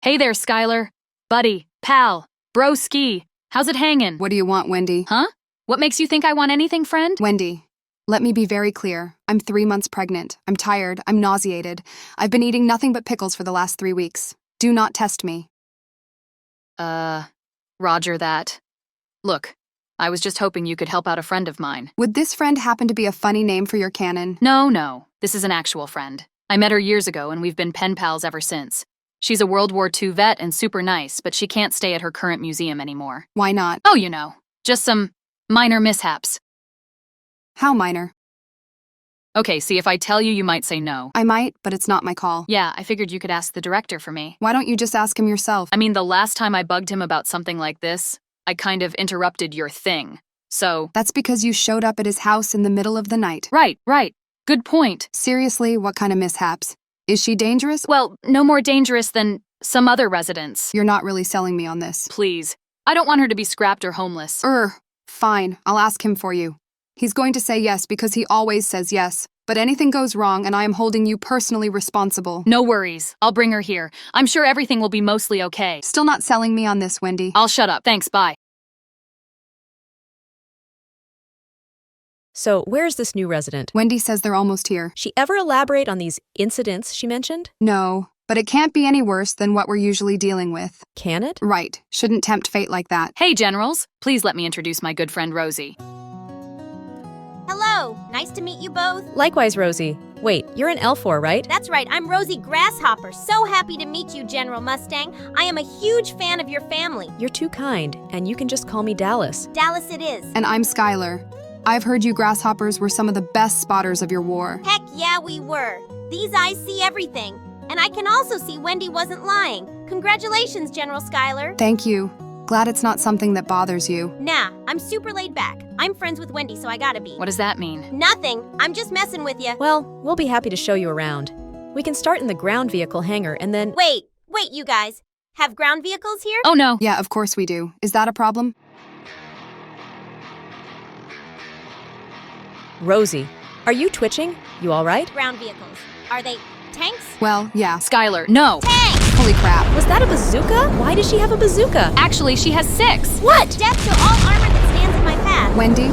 Hey there, Skylar. Buddy, pal, bro-ski. How's it hangin'? What do you want, Wendy? Huh? What makes you think I want anything, friend? Wendy, let me be very clear. I'm 3 months pregnant. I'm tired. I'm nauseated. I've been eating nothing but pickles for the last 3 weeks. Do not test me. Roger that. Look, I was just hoping you could help out a friend of mine. Would this friend happen to be a funny name for your canon? No. This is an actual friend. I met her years ago and we've been pen pals ever since. She's a World War II vet and super nice, but she can't stay at her current museum anymore. Why not? Oh, you know, just some minor mishaps. How minor? Okay, see, if I tell you, you might say no. I might, but it's not my call. Yeah, I figured you could ask the director for me. Why don't you just ask him yourself? I mean, the last time I bugged him about something like this, I kind of interrupted your thing. So... That's because you showed up at his house in the middle of the night. Right. Good point. Seriously, what kind of mishaps? Is she dangerous? Well, no more dangerous than some other residents. You're not really selling me on this. Please. I don't want her to be scrapped or homeless. Fine. I'll ask him for you. He's going to say yes because he always says yes. But anything goes wrong and I am holding you personally responsible. No worries. I'll bring her here. I'm sure everything will be mostly okay. Still not selling me on this, Wendy. I'll shut up. Thanks, bye. So, where's this new resident? Wendy says they're almost here. She ever elaborate on these incidents she mentioned? No, but it can't be any worse than what we're usually dealing with. Can it? Right. Shouldn't tempt fate like that. Hey, Generals. Please let me introduce my good friend Rosie. Hello, nice to meet you both. Likewise, Rosie. Wait, you're an L4, right? That's right, I'm Rosie Grasshopper. So happy to meet you, General Mustang. I am a huge fan of your family. You're too kind, and you can just call me Dallas. Dallas it is. And I'm Skylar. I've heard you grasshoppers were some of the best spotters of your war. Heck yeah, we were. These eyes see everything. And I can also see Wendy wasn't lying. Congratulations, General Skylar. Thank you. Glad it's not something that bothers you. Nah, I'm super laid back. I'm friends with Wendy, so I gotta be. What does that mean? Nothing. I'm just messing with you. Well, we'll be happy to show you around. We can start in the ground vehicle hangar and then... Wait, you guys. Have ground vehicles here? Oh, no. Yeah, of course we do. Is that a problem? Rosie, are you twitching? You all right? Ground vehicles. Are they tanks? Well, yeah. Skylar, no. Tanks! Holy crap. Was that a bazooka? Why does she have a bazooka? Actually, she has 6. What? Death to all armor that stands in my path. Wendy,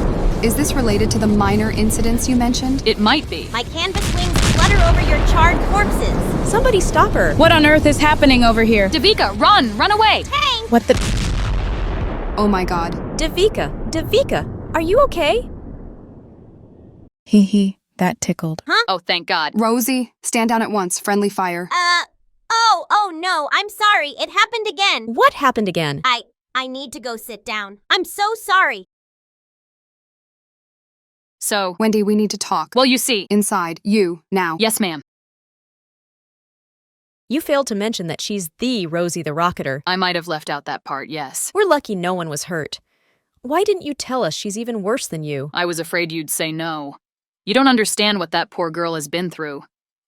is this related to the minor incidents you mentioned? It might be. My canvas wings flutter over your charred corpses. Somebody stop her. What on earth is happening over here? Davika, run away. Tank! What the... Oh my god. Davika, are you okay? Hee, that tickled. Oh, thank God. Rosie, stand down at once. Friendly fire. Oh no, I'm sorry. It happened again. What happened again? I need to go sit down. I'm so sorry. So, Wendy, we need to talk. well, you see. Inside. You. Now. Yes, ma'am. You failed to mention that she's the Rosie the Rocketer. I might have left out that part, yes. We're lucky no one was hurt. Why didn't you tell us she's even worse than you? I was afraid you'd say no. You don't understand what that poor girl has been through.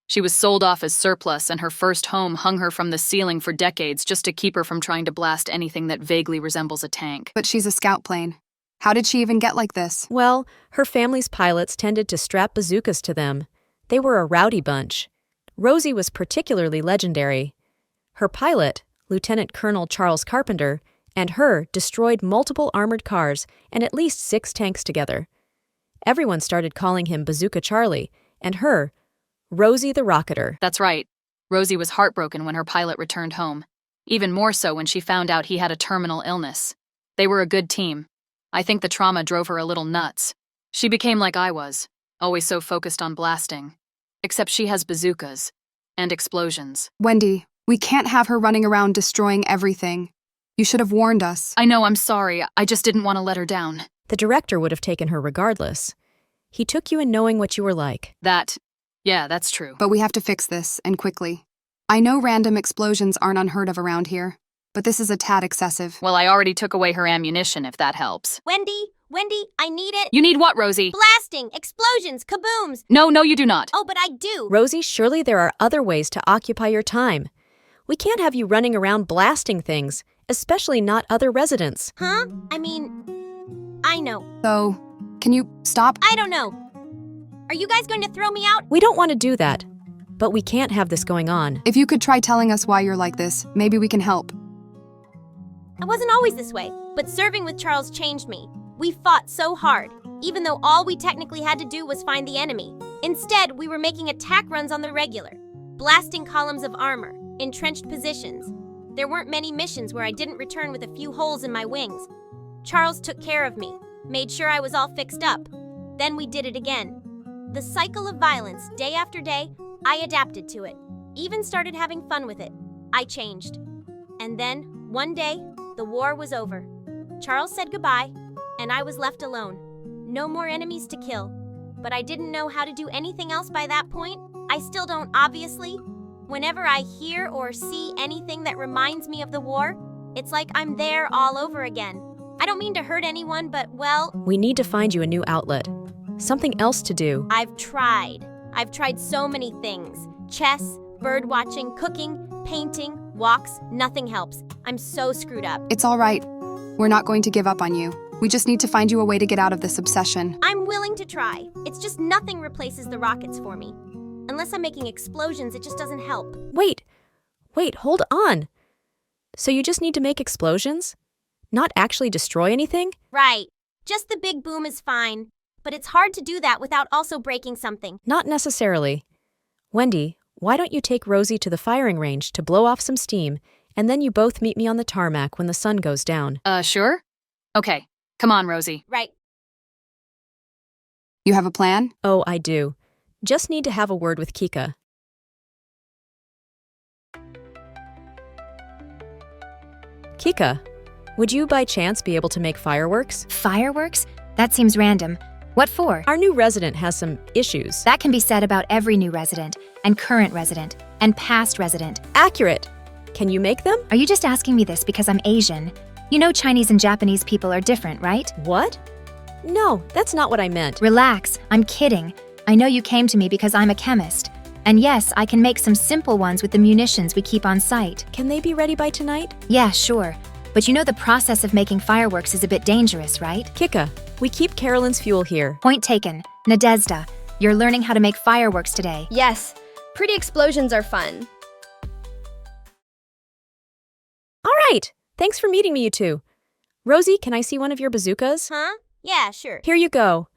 She was sold off as surplus, and her first home hung her from the ceiling for decades just to keep her from trying to blast anything that vaguely resembles a tank. But she's a scout plane. How did she even get like this? Well, her family's pilots tended to strap bazookas to them. They were a rowdy bunch. Rosie was particularly legendary. Her pilot, Lieutenant Colonel Charles Carpenter, and her destroyed multiple armored cars and at least 6 tanks together. Everyone started calling him Bazooka Charlie, and her, Rosie the Rocketer. That's right. Rosie was heartbroken when her pilot returned home. Even more so when she found out he had a terminal illness. They were a good team. I think the trauma drove her a little nuts. She became like I was, always so focused on blasting. Except she has bazookas. And explosions. Wendy, we can't have her running around destroying everything. You should have warned us. I know, I'm sorry. I just didn't want to let her down. The director would have taken her regardless. He took you in knowing what you were like. Yeah, that's true. But we have to fix this, and quickly. I know random explosions aren't unheard of around here, but this is a tad excessive. Well, I already took away her ammunition, if that helps. Wendy, I need it. You need what, Rosie? Blasting, explosions, kabooms. No, you do not. Oh, but I do. Rosie, surely there are other ways to occupy your time. We can't have you running around blasting things, especially not other residents. Huh? I mean, I know. So, can you stop? I don't know. Are you guys going to throw me out? We don't want to do that. But we can't have this going on. If you could try telling us why you're like this, maybe we can help. I wasn't always this way, but serving with Charles changed me. We fought so hard, even though all we technically had to do was find the enemy. Instead, we were making attack runs on the regular, blasting columns of armor, entrenched positions. There weren't many missions where I didn't return with a few holes in my wings. Charles took care of me, made sure I was all fixed up. Then we did it again. The cycle of violence, day after day, I adapted to it, even started having fun with it. I changed. And then, one day, the war was over. Charles said goodbye, and I was left alone. No more enemies to kill. But I didn't know how to do anything else by that point. I still don't, obviously. Whenever I hear or see anything that reminds me of the war, it's like I'm there all over again. I don't mean to hurt anyone, but, well, We need to find you a new outlet. Something else to do. I've tried. I've tried so many things. Chess, bird watching, cooking, painting, walks, nothing helps. I'm so screwed up. It's all right. We're not going to give up on you. We just need to find you a way to get out of this obsession. I'm willing to try. It's just nothing replaces the rockets for me. Unless I'm making explosions, it just doesn't help. Wait, hold on. So you just need to make explosions? Not actually destroy anything? Right. Just the big boom is fine. But it's hard to do that without also breaking something. Not necessarily. Wendy, why don't you take Rosie to the firing range to blow off some steam, and then you both meet me on the tarmac when the sun goes down? Sure? Okay. Come on, Rosie. Right. You have a plan? Oh, I do. Just need to have a word with Kika. Kika, would you by chance be able to make fireworks? Fireworks? That seems random. What for? Our new resident has some issues. That can be said about every new resident, and current resident, and past resident. Accurate. Can you make them? Are you just asking me this because I'm Asian? You know Chinese and Japanese people are different, right? What? No, that's not what I meant. Relax, I'm kidding. I know you came to me because I'm a chemist. And yes, I can make some simple ones with the munitions we keep on site. Can they be ready by tonight? Yeah, sure. But you know the process of making fireworks is a bit dangerous, right? Kika, we keep Carolyn's fuel here. Point taken. Nadezhda, you're learning how to make fireworks today. Yes, pretty explosions are fun. All right. Thanks for meeting me, you two. Rosie, can I see one of your bazookas? Huh? Yeah, sure. Here you go.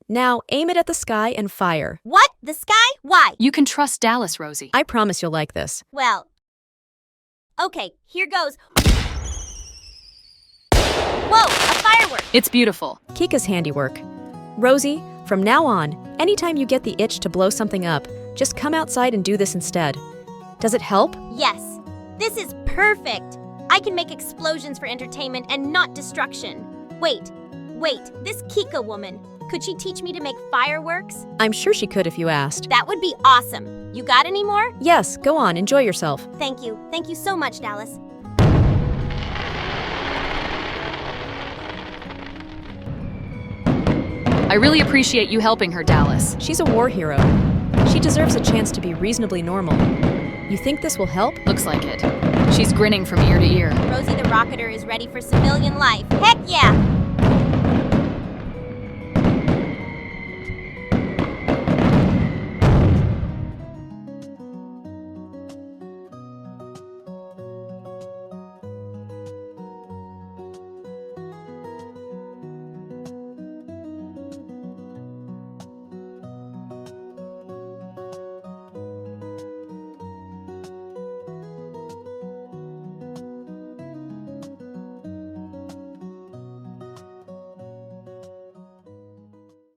Now aim it at the sky and fire. What? The sky? Why? You can trust Dallas, Rosie. I promise you'll like this. Well, okay, here goes. Whoa, a firework! It's beautiful. Kika's handiwork. Rosie, from now on, anytime you get the itch to blow something up, just come outside and do this instead. Does it help? Yes, this is perfect. I can make explosions for entertainment and not destruction. Wait, this Kika woman, could she teach me to make fireworks? I'm sure she could if you asked. That would be awesome. You got any more? Yes, go on, enjoy yourself. Thank you. Thank you so much, Dallas. I really appreciate you helping her, Dallas. She's a war hero. She deserves a chance to be reasonably normal. You think this will help? Looks like it. She's grinning from ear to ear. Rosie the Rocketer is ready for civilian life. Heck yeah!